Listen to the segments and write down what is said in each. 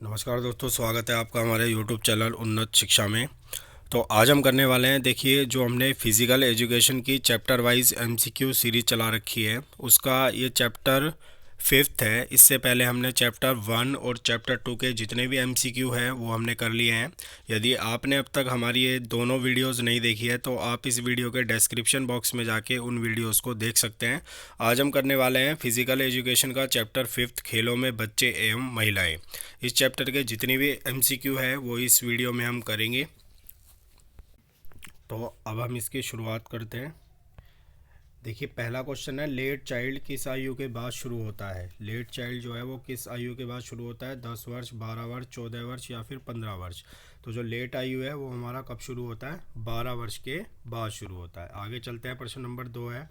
नमस्कार दोस्तों, स्वागत है आपका हमारे यूट्यूब चैनल उन्नत शिक्षा में। तो आज हम करने वाले हैं, देखिए, जो हमने फिज़िकल एजुकेशन की चैप्टर वाइज एमसीक्यू सीरीज चला रखी है उसका ये चैप्टर फिफ्थ है। इससे पहले हमने चैप्टर वन और चैप्टर टू के जितने भी एमसीक्यू हैं वो हमने कर लिए हैं। यदि आपने अब तक हमारी ये दोनों वीडियोस नहीं देखी है तो आप इस वीडियो के डिस्क्रिप्शन बॉक्स में जाके उन वीडियोस को देख सकते हैं। आज हम करने वाले हैं फिज़िकल एजुकेशन का चैप्टर फिफ्थ, खेलों में बच्चे एवं महिलाएं। इस चैप्टर के जितनी भी एमसीक्यू है वो इस वीडियो में हम करेंगे। तो अब हम इसकी शुरुआत करते हैं। देखिए, पहला क्वेश्चन है, लेट चाइल्ड किस आयु के बाद शुरू होता है। लेट चाइल्ड जो है वो किस आयु के बाद शुरू होता है? 10 वर्ष, 12 वर्ष, 14 वर्ष या फिर 15 वर्ष। तो जो लेट आयु है वो हमारा कब शुरू होता है? 12 वर्ष के बाद शुरू होता है। आगे चलते हैं, प्रश्न नंबर 2 है,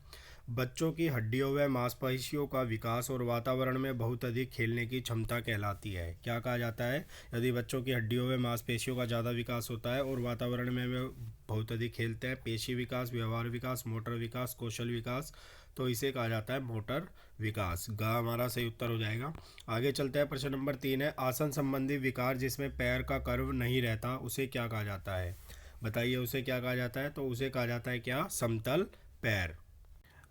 बच्चों की हड्डियों व मांसपेशियों का विकास और वातावरण में बहुत अधिक खेलने की क्षमता कहलाती है। क्या कहा जाता है? यदि बच्चों की हड्डियों व मांसपेशियों का ज़्यादा विकास होता है और वातावरण में वे बहुत अधिक खेलते हैं, पेशी विकास, व्यवहार विकास, मोटर विकास, कौशल विकास, तो इसे कहा जाता है मोटर विकास। ग हमारा सही उत्तर हो जाएगा। आगे चलते हैं, प्रश्न नंबर 3 है, आसन संबंधी विकार जिसमें पैर का कर्व नहीं रहता उसे क्या कहा जाता है? बताइए, उसे क्या कहा जाता है? तो उसे कहा जाता है क्या? समतल पैर।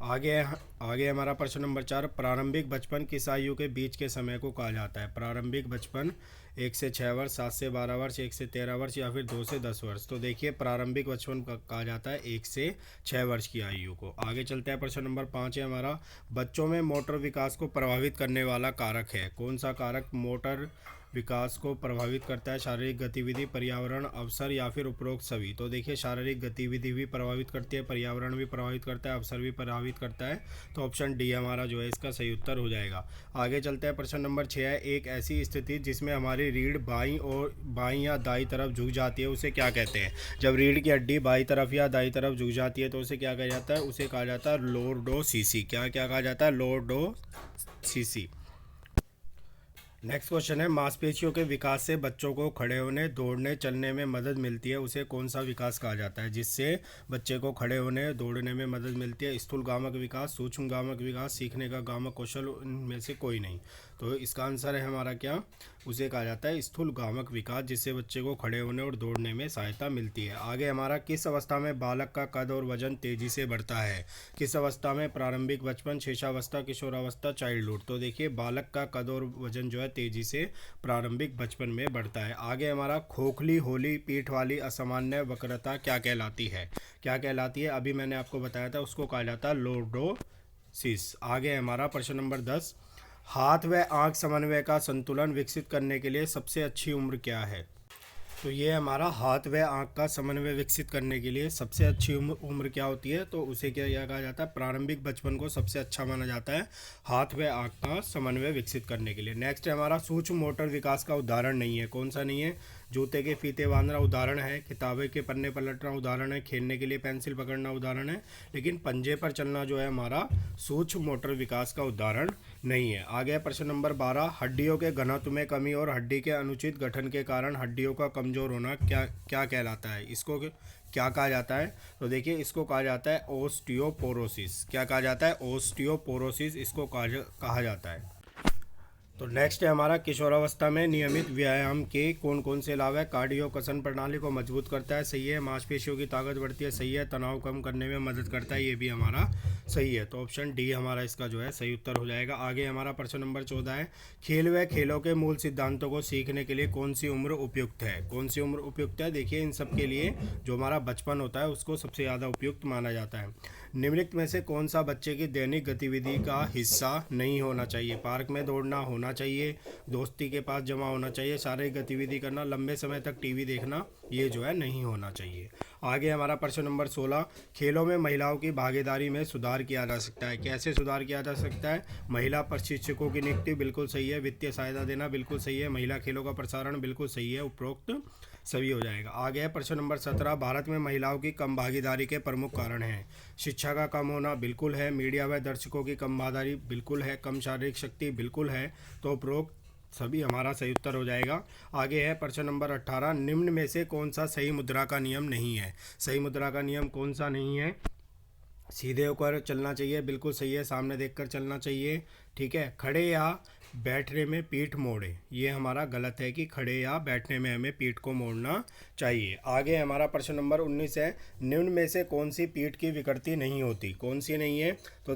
आगे आगे हमारा प्रश्न नंबर 4, प्रारंभिक बचपन किस आयु के बीच के समय को कहा जाता है? प्रारंभिक बचपन 1 से 6 वर्ष, 7 से 12 वर्ष, 1 से 13 वर्ष या फिर 2 से 10 वर्ष। तो देखिए, प्रारंभिक बचपन कहा जाता है 1 से 6 वर्ष की आयु को। आगे चलते हैं, प्रश्न नंबर 5 है हमारा, बच्चों में मोटर विकास को प्रभावित करने वाला कारक है। कौन सा कारक मोटर विकास को प्रभावित करता है? शारीरिक गतिविधि, पर्यावरण, अवसर या फिर उपरोक्त सभी। तो देखिए, शारीरिक गतिविधि भी प्रभावित करती है, पर्यावरण भी प्रभावित करता है, अवसर भी प्रभावित करता है। तो ऑप्शन डी हमारा जो है इसका सही उत्तर हो जाएगा। आगे चलते हैं, प्रश्न नंबर 6 है, एक ऐसी स्थिति जिसमें हमारी रीढ़ बाईं या दाईं तरफ झुक जाती है उसे क्या कहते हैं? जब रीढ़ की हड्डी बाईं तरफ या दाईं तरफ झुक जाती है तो उसे क्या कहा जाता है? उसे कहा जाता है लॉर्डोसिसी। क्या क्या कहा जाता है? लॉर्डोसिसी। नेक्स्ट क्वेश्चन है, मांसपेशियों के विकास से बच्चों को खड़े होने, दौड़ने, चलने में मदद मिलती है उसे कौन सा विकास कहा जाता है? जिससे बच्चे को खड़े होने, दौड़ने में मदद मिलती है। स्थूल गामक विकास, सूक्ष्म गामक विकास, सीखने का गामक कौशल, इनमें से कोई नहीं। तो इसका आंसर है हमारा क्या? उसे कहा जाता है स्थूल गामक विकास, जिससे बच्चे को खड़े होने और दौड़ने में सहायता मिलती है। आगे हमारा, किस अवस्था में बालक का कद और वजन तेजी से बढ़ता है? किस अवस्था में? प्रारंभिक बचपन, शिशावस्था, किशोरावस्था, चाइल्डहुड। तो देखिए, बालक का कद और वजन जो है तेजी से प्रारंभिक बचपन में बढ़ता है। आगे हमारा, खोखली, होली, पीठ वाली असामान्य वक्रता क्या कहलाती है? क्या कहलाती है? अभी मैंने आपको बताया था, उसको कहा जाता है लॉर्डोसिस। आगे हमारा प्रश्न नंबर 10, हाथ व आंख समन्वय का संतुलन विकसित करने के लिए सबसे अच्छी उम्र क्या है? तो ये हमारा हाथ व आंख का समन्वय विकसित करने के लिए सबसे अच्छी उम्र क्या होती है? तो उसे क्या कहा जाता है? प्रारंभिक बचपन को सबसे अच्छा माना जाता है हाथ व आंख का समन्वय विकसित करने के लिए। नेक्स्ट है हमारा, सूक्ष्म मोटर विकास का उदाहरण नहीं है। कौन सा नहीं है? जूते के फीते बांधना उदाहरण है, किताबें के पन्ने पलटना उदाहरण है, खेलने के लिए पेंसिल पकड़ना उदाहरण है, लेकिन पंजे पर चलना जो है हमारा सूक्ष्म मोटर विकास का उदाहरण नहीं है। आगे प्रश्न नंबर 12, हड्डियों के घनत्व में कमी और हड्डी के अनुचित गठन के कारण हड्डियों का कमजोर होना क्या क्या कहलाता है? इसको क्या कहा जाता है? तो देखिए, इसको कहा जाता है ओस्टियोपोरोसिस। क्या कहा जाता है? ओस्टियोपोरोसिस इसको कहा जाता है। तो नेक्स्ट है हमारा, किशोरावस्था में नियमित व्यायाम के कौन कौन से लाभ है? कार्डियो कसन प्रणाली को मजबूत करता है, सही है। मांसपेशियों की ताकत बढ़ती है, सही है। तनाव कम करने में मदद करता है, ये भी हमारा सही है। तो ऑप्शन डी हमारा इसका जो है सही उत्तर हो जाएगा। आगे हमारा प्रश्न नंबर 14 है, खेल व खेलों के मूल सिद्धांतों को सीखने के लिए कौन सी उम्र उपयुक्त है? कौन सी उम्र उपयुक्त है? देखिए, इन सब के लिए जो हमारा बचपन होता है उसको सबसे ज़्यादा उपयुक्त माना जाता है। निम्नलिखित में से कौन सा बच्चे की दैनिक गतिविधि का हिस्सा नहीं होना चाहिए? पार्क में दौड़ना होना चाहिए, दोस्ती के पास जमा होना चाहिए, शारीरिक गतिविधि करना, लंबे समय तक टीवी देखना, ये जो है नहीं होना चाहिए। आगे हमारा प्रश्न नंबर 16, खेलों में महिलाओं की भागीदारी में सुधार किया जा सकता है। कैसे सुधार किया जा सकता है? महिला प्रशिक्षकों की नियुक्ति, बिल्कुल सही है। वित्तीय सहायता देना, बिल्कुल सही है। महिला खेलों का प्रसारण, बिल्कुल सही है। उपरोक्त सभी हो जाएगा। आगे है प्रश्न नंबर 17, भारत में महिलाओं की कम भागीदारी के प्रमुख कारण हैं। शिक्षा का कम होना, बिल्कुल है। मीडिया व दर्शकों की कम भागीदारी, बिल्कुल है। कम शारीरिक शक्ति, बिल्कुल है। तो उपरोक्त सभी हमारा सही उत्तर हो जाएगा। आगे है प्रश्न नंबर 18, निम्न में से कौन सा सही मुद्रा का नियम नहीं है? सही मुद्रा का नियम कौन सा नहीं है? सीधे होकर चलना चाहिए, बिल्कुल सही है। सामने देखकर चलना चाहिए, ठीक है। खड़े या बैठने में पीठ मोड़े, ये हमारा गलत है कि खड़े या बैठने में हमें पीठ को मोड़ना चाहिए। आगे हमारा प्रश्न नंबर 19 है, निम्न में से कौन सी पीठ की विकृति नहीं होती? कौन सी नहीं है? तो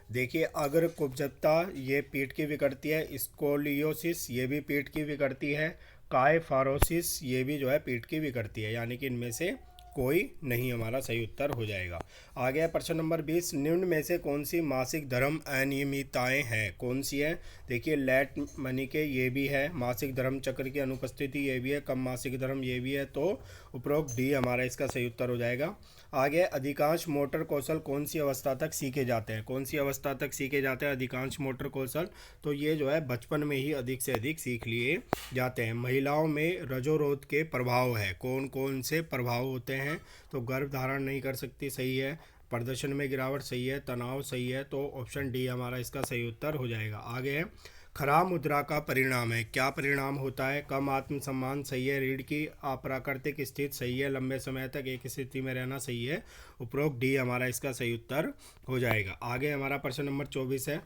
देखिए अग्र कुब्जता ये पीठ की विकृति है, स्कोलियोसिस ये भी पीठ की विकृति है, कायफारोसिस ये भी जो है पीठ की विकृति है, यानी कि इनमें से कोई नहीं हमारा सही उत्तर हो जाएगा। आ गया प्रश्न नंबर 20, निम्न में से कौन सी मासिक धर्म अनियमितताएं हैं? कौन सी है? देखिए लेट मनी के ये भी है, मासिक धर्म चक्र की अनुपस्थिति ये भी है, कम मासिक धर्म ये भी है, तो उपरोक्त डी हमारा इसका सही उत्तर हो जाएगा। आगे अधिकांश मोटर कौशल कौन सी अवस्था तक सीखे जाते हैं? कौन सी अवस्था तक सीखे जाते हैं अधिकांश मोटर कौशल? तो ये जो है बचपन में ही अधिक से अधिक सीख लिए जाते हैं। महिलाओं में रजोरोध के प्रभाव है, कौन कौन से प्रभाव होते हैं? तो गर्भ धारण नहीं कर सकती, सही है, प्रदर्शन में गिरावट सही है, तनाव सही है, तो ऑप्शन डी हमारा इसका सही उत्तर हो जाएगा। आगे है खराब मुद्रा का परिणाम है, क्या परिणाम होता है? कम आत्मसम्मान सही है, रीढ़ की अप्राकृतिक स्थिति सही है, लंबे समय तक एक स्थिति में रहना सही है, उपरोक्त डी हमारा इसका सही उत्तर हो जाएगा। आगे हमारा प्रश्न नंबर 24 है,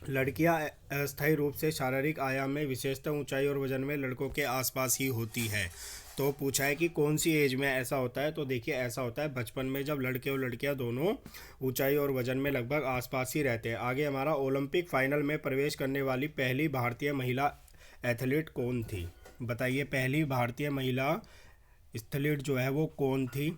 लड़कियां अस्थायी रूप से शारीरिक आयाम में विशेषतः ऊंचाई और वजन में लड़कों के आसपास ही होती है। तो पूछा है कि कौन सी एज में ऐसा होता है? तो देखिए ऐसा होता है बचपन में, जब लड़के और लड़कियां दोनों ऊंचाई और वजन में लगभग आसपास ही रहते हैं। आगे हमारा ओलंपिक फाइनल में प्रवेश करने वाली पहली भारतीय महिला एथलीट कौन थी? बताइए पहली भारतीय महिला एथलीट जो है वो कौन थी?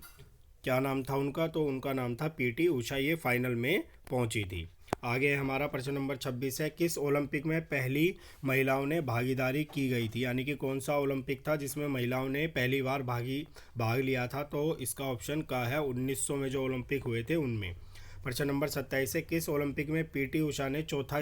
क्या नाम था उनका? तो उनका नाम था पीटी उषा, ये फाइनल में पहुंची थी। आगे हमारा प्रश्न नंबर 26 है, किस ओलंपिक में पहली महिलाओं ने भागीदारी की गई थी? यानी कि कौन सा ओलंपिक था जिसमें महिलाओं ने पहली बार भाग लिया था? तो इसका ऑप्शन का है 1900 में जो ओलंपिक हुए थे उनमें। प्रश्न नंबर 27 है, किस ओलंपिक में पीटी उषा ने चौथा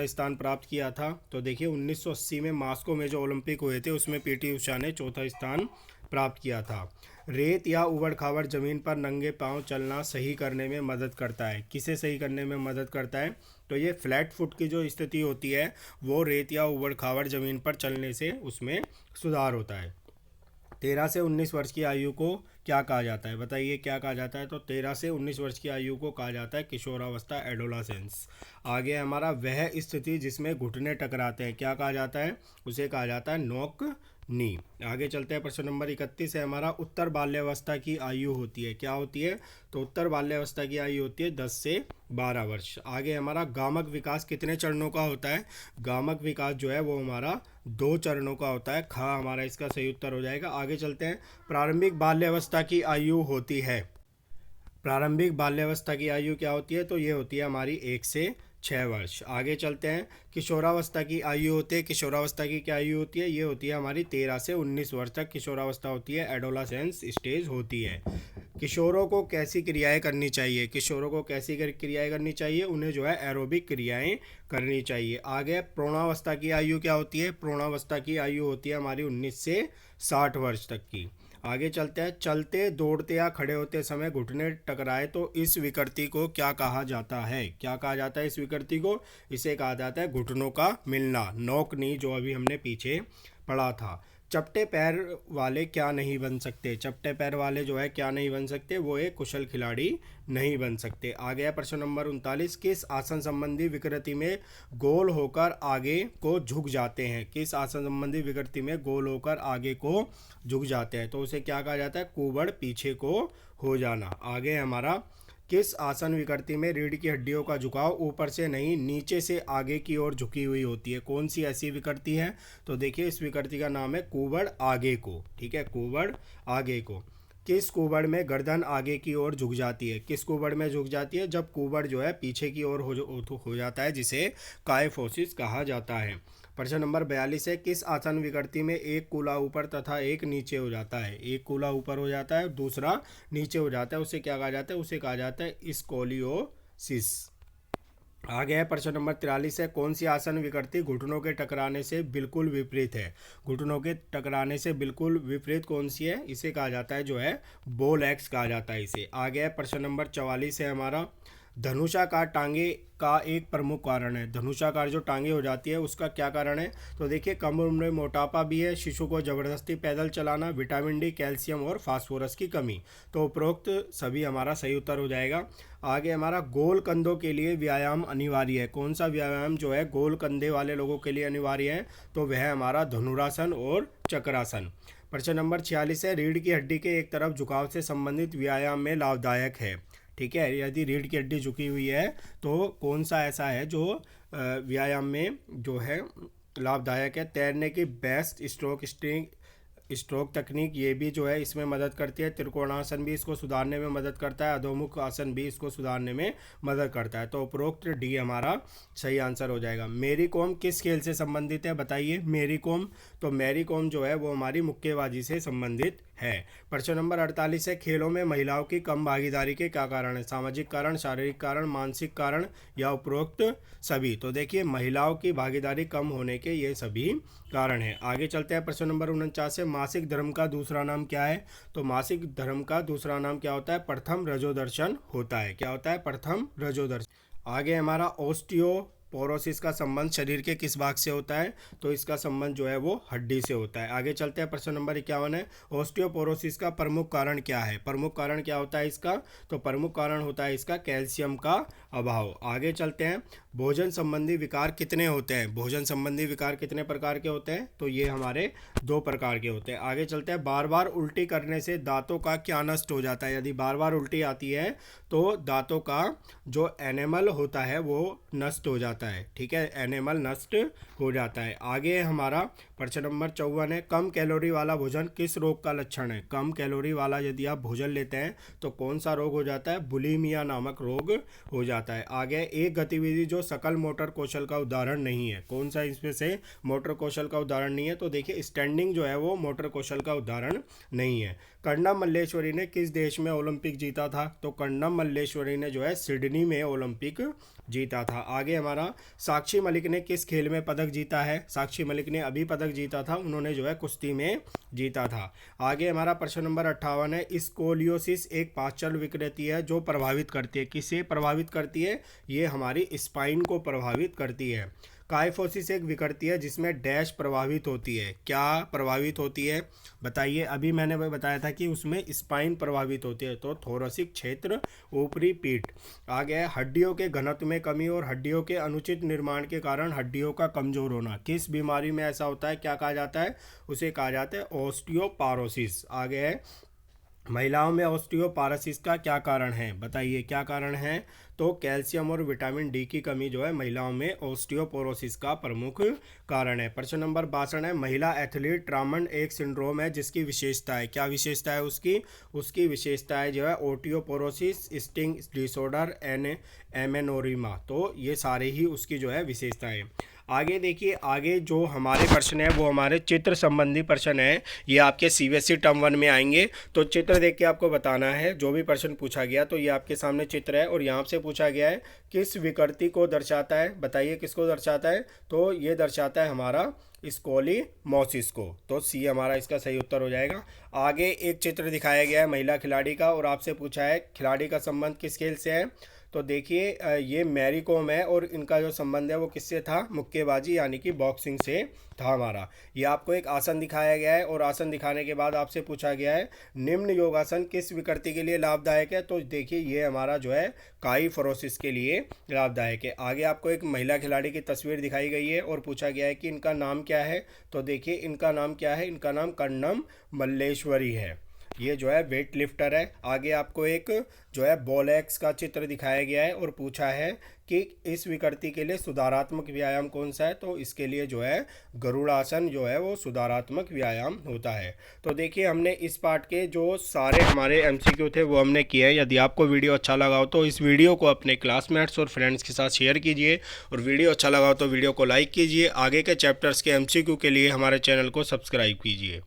स्थान प्राप्त किया था? तो देखिए 1980 में मास्को में जो ओलंपिक हुए थे उसमें पीटी उषा ने चौथा स्थान प्राप्त किया था। रेत या उबड़ खाबड़ जमीन पर नंगे पांव चलना सही करने में मदद करता है, किसे सही करने में मदद करता है? तो ये फ्लैट फुट की जो स्थिति होती है वो रेत या उबड़ खाबड़ जमीन पर चलने से उसमें सुधार होता है। 13 से 19 वर्ष की आयु को क्या कहा जाता है? बताइए क्या कहा जाता है? तो 13 से 19 वर्ष की आयु को कहा जाता है किशोरावस्था, एडोलासेंस। आगे हमारा वह स्थिति जिसमें घुटने टकराते हैं, क्या कहा जाता है? उसे कहा जाता है नॉक नी। आगे चलते हैं, प्रश्न नंबर 31 है हमारा, उत्तर बाल्यावस्था की आयु होती है, क्या होती है? तो उत्तर बाल्यावस्था की आयु होती है 10 से 12 वर्ष। आगे हमारा गामक विकास कितने चरणों का होता है? गामक विकास जो है वो हमारा 2 चरणों का होता है, खा हमारा इसका सही उत्तर हो जाएगा। आगे चलते हैं, प्रारंभिक बाल्यावस्था की आयु होती है, प्रारंभिक बाल्यावस्था की आयु क्या होती है? तो ये होती है हमारी 1 से 6 वर्ष। आगे चलते हैं, किशोरावस्था की आयु होती है, किशोरावस्था की क्या आयु होती है? ये होती है हमारी 13 से 19 वर्ष तक किशोरावस्था होती है, एडोलासेंस स्टेज होती है। किशोरों को कैसी क्रियाएं करनी चाहिए? किशोरों को कैसी क्रियाएं करनी चाहिए? उन्हें जो है एरोबिक क्रियाएं करनी चाहिए। आगे प्रौढ़ावस्था की आयु क्या होती है? प्रौढ़ावस्था की आयु होती है हमारी 19 से 60 वर्ष तक की। आगे चलते हैं, चलते दौड़ते या खड़े होते समय घुटने टकराए तो इस विकृति को क्या कहा जाता है? क्या कहा जाता है इस विकृति को? इसे कहा जाता है घुटनों का मिलना, नॉक नी, जो अभी हमने पीछे पढ़ा था। चपटे पैर वाले क्या नहीं बन सकते? चपटे पैर वाले जो है क्या नहीं बन सकते? वो एक कुशल खिलाड़ी नहीं बन सकते। आ गया प्रश्न नंबर 39, किस आसन संबंधी विकृति में गोल होकर आगे को झुक जाते हैं? किस आसन संबंधी विकृति में गोल होकर आगे को झुक जाते हैं? तो उसे क्या कहा जाता है? कुबड़, पीछे को हो जाना। आगे हमारा, किस आसन विकृति में रीढ़ की हड्डियों का झुकाव ऊपर से नहीं नीचे से आगे की ओर झुकी हुई होती है? कौन सी ऐसी विकृति है? तो देखिए इस विकृति का नाम है कुबड़ आगे को, ठीक है, कुबड़ आगे को। किस कुबड़ में गर्दन आगे की ओर झुक जाती है? किस कुबड़ में झुक जाती है? जब कुबड़ जो है पीछे की ओर हो जाता है, जिसे कायफोसिस कहा जाता है। प्रश्न नंबर 42 है, किस आसन विकृति में एक कूल्हा ऊपर तथा एक नीचे हो जाता है? एक कूल्हा ऊपर हो जाता है, दूसरा नीचे हो जाता है, उसे क्या कहा जाता है? उसे कहा जाता है स्कोलियोसिस। आ गया है प्रश्न नंबर 43 है, कौन सी आसन विकृति घुटनों के टकराने से बिल्कुल विपरीत है? घुटनों के टकराने से बिल्कुल विपरीत कौन सी है? इसे कहा जाता है जो है बोल एक्स कहा जाता है इसे। आ गया है प्रश्न नंबर 44 है हमारा, धनुषाकार टांगे का एक प्रमुख कारण है। धनुषाकार जो टांगे हो जाती है उसका क्या कारण है? तो देखिए कम उम्र में मोटापा भी है, शिशु को जबरदस्ती पैदल चलाना, विटामिन डी, कैल्शियम और फास्फोरस की कमी। तो उपरोक्त सभी हमारा सही उत्तर हो जाएगा। आगे हमारा गोल कंधों के लिए व्यायाम अनिवार्य है। कौन सा व्यायाम जो है गोल कंधे वाले लोगों के लिए अनिवार्य है? तो वह हमारा धनुरासन और चक्रासन। प्रश्न नंबर 46 है, रीढ़ की हड्डी के एक तरफ झुकाव से संबंधित व्यायाम में लाभदायक है। ठीक है, यदि रीढ़ की हड्डी झुकी हुई है तो कौन सा ऐसा है जो व्यायाम में जो है लाभदायक है? तैरने की बेस्ट स्ट्रोक तकनीक ये भी जो है इसमें मदद करती है। त्रिकोणासन भी इसको सुधारने में मदद करता है। अधोमुख आसन भी इसको सुधारने में मदद करता है। तो उपरोक्त डी हमारा सही आंसर हो जाएगा। मेरी कॉम किस खेल से संबंधित है? बताइए मेरी कॉम। तो मेरी कॉम जो है वो हमारी मुक्केबाजी से संबंधित है। प्रश्न नंबर 48 है, खेलों में महिलाओं की कम भागीदारी के क्या कारण है? सामाजिक कारण, शारीरिक कारण, मानसिक कारण या उपरोक्त सभी? तो देखिए महिलाओं की भागीदारी कम होने के ये सभी कारण हैं। आगे चलते हैं। प्रश्न नंबर 49 है, मासिक धर्म का दूसरा नाम क्या है? तो मासिक धर्म का दूसरा नाम क्या होता है? प्रथम रजोदर्शन होता है। क्या होता है? प्रथम रजोदर्शन। आगे हमारा ओस्टियोपोरोसिस का संबंध शरीर के किस भाग से होता है? तो इसका संबंध जो है वो हड्डी से होता है। आगे चलते हैं। प्रश्न नंबर 51 है, ओस्टियोपोरोसिस का प्रमुख कारण क्या है? प्रमुख कारण क्या होता है इसका? तो प्रमुख कारण होता है इसका कैल्शियम का अभाव। आगे चलते हैं। भोजन संबंधी विकार कितने होते हैं? भोजन संबंधी विकार कितने प्रकार के होते हैं? तो ये हमारे 2 प्रकार के होते हैं। आगे चलते हैं। बार बार उल्टी करने से दांतों का क्या नष्ट हो जाता है? यदि बार बार उल्टी आती है तो दांतों का जो एनेमल होता है वो नष्ट हो जाता है। ठीक है, एनेमल नष्ट हो जाता है। आगे हमारा प्रश्न नंबर 54 है, कम कैलोरी वाला भोजन किस रोग का लक्षण है? कम कैलोरी वाला यदि आप भोजन लेते हैं तो कौन सा रोग हो जाता है? बुलिमिया नामक रोग हो जाता है। आगे एक गतिविधि जो सकल मोटर कौशल का उदाहरण नहीं है। कौन सा इसमें से मोटर कौशल का उदाहरण नहीं है? तो देखिए स्टैंडिंग जो है वो मोटर कौशल का उदाहरण नहीं है। कर्णम मल्लेश्वरी ने किस देश में ओलंपिक जीता था? तो कर्णम मल्लेश्वरी ने जो है सिडनी में ओलंपिक जीता था। आगे हमारा साक्षी मलिक ने किस खेल में पदक जीता है? साक्षी मलिक ने अभी पदक जीता था, उन्होंने जो है कुश्ती में जीता था। आगे हमारा प्रश्न नंबर 58 है, स्कोलियोसिस एक पार्श्व विकृति है जो प्रभावित करती है। किसे प्रभावित करती है? ये हमारी स्पाइन को प्रभावित करती है। काइफोसिस एक विकृति है जिसमें डैश प्रभावित होती है। क्या प्रभावित होती है? बताइए। अभी मैंने बताया था कि उसमें स्पाइन प्रभावित होती है। तो थोरेसिक क्षेत्र, ऊपरी पीठ। आगे है हड्डियों के घनत्व में कमी और हड्डियों के अनुचित निर्माण के कारण हड्डियों का कमजोर होना। किस बीमारी में ऐसा होता है? क्या कहा जाता है? उसे कहा जाता है ऑस्टियोपोरोसिस। आगे है महिलाओं में ऑस्टियोपोरोसिस का क्या कारण है? बताइए क्या कारण है? तो कैल्शियम और विटामिन डी की कमी जो है महिलाओं में ऑस्टियोपोरोसिस का प्रमुख कारण है। प्रश्न नंबर 62 है, महिला एथलीट ट्रामन एक सिंड्रोम है जिसकी विशेषता है। क्या विशेषता है उसकी? उसकी विशेषता है जो है ओटियोपोरोसिस, स्टिंग डिसऑर्डर, एमेनोरिमा। तो ये सारे ही उसकी जो है विशेषताएं। आगे देखिए, आगे जो हमारे प्रश्न है वो हमारे चित्र संबंधी प्रश्न है। ये आपके सीबीएसई टर्म 1 में आएंगे। तो चित्र देख के आपको बताना है जो भी प्रश्न पूछा गया। तो ये आपके सामने चित्र है और यहाँ से पूछा गया है किस विकृति को दर्शाता है? बताइए किसको दर्शाता है? तो ये दर्शाता है हमारा स्कोलिमोसिस को। तो सी हमारा इसका सही उत्तर हो जाएगा। आगे एक चित्र दिखाया गया है महिला खिलाड़ी का और आपसे पूछा है खिलाड़ी का संबंध किस खेल से है? तो देखिए ये मैरी कॉम है और इनका जो संबंध है वो किससे था? मुक्केबाजी यानी कि बॉक्सिंग से था हमारा। ये आपको एक आसन दिखाया गया है और आसन दिखाने के बाद आपसे पूछा गया है निम्न योगासन किस विकृति के लिए लाभदायक है? तो देखिए ये हमारा जो है काइफोरोसिस के लिए लाभदायक है। आगे आपको एक महिला खिलाड़ी की तस्वीर दिखाई गई है और पूछा गया है कि इनका नाम क्या है? तो देखिए इनका नाम क्या है? इनका नाम कर्णम मल्लेश्वरी है। ये जो है वेट लिफ्टर है। आगे आपको एक जो है बॉलेक्स का चित्र दिखाया गया है और पूछा है कि इस विकृति के लिए सुधारात्मक व्यायाम कौन सा है? तो इसके लिए जो है गरुड़ासन जो है वो सुधारात्मक व्यायाम होता है। तो देखिए हमने इस पार्ट के जो सारे हमारे एमसीक्यू थे वो हमने किए हैं। यदि आपको वीडियो अच्छा लगा हो तो इस वीडियो को अपने क्लासमेट्स और फ्रेंड्स के साथ शेयर कीजिए और वीडियो अच्छा लगा हो तो वीडियो को लाइक कीजिए। आगे के चैप्टर्स के एमसीक्यू के लिए हमारे चैनल को सब्सक्राइब कीजिए।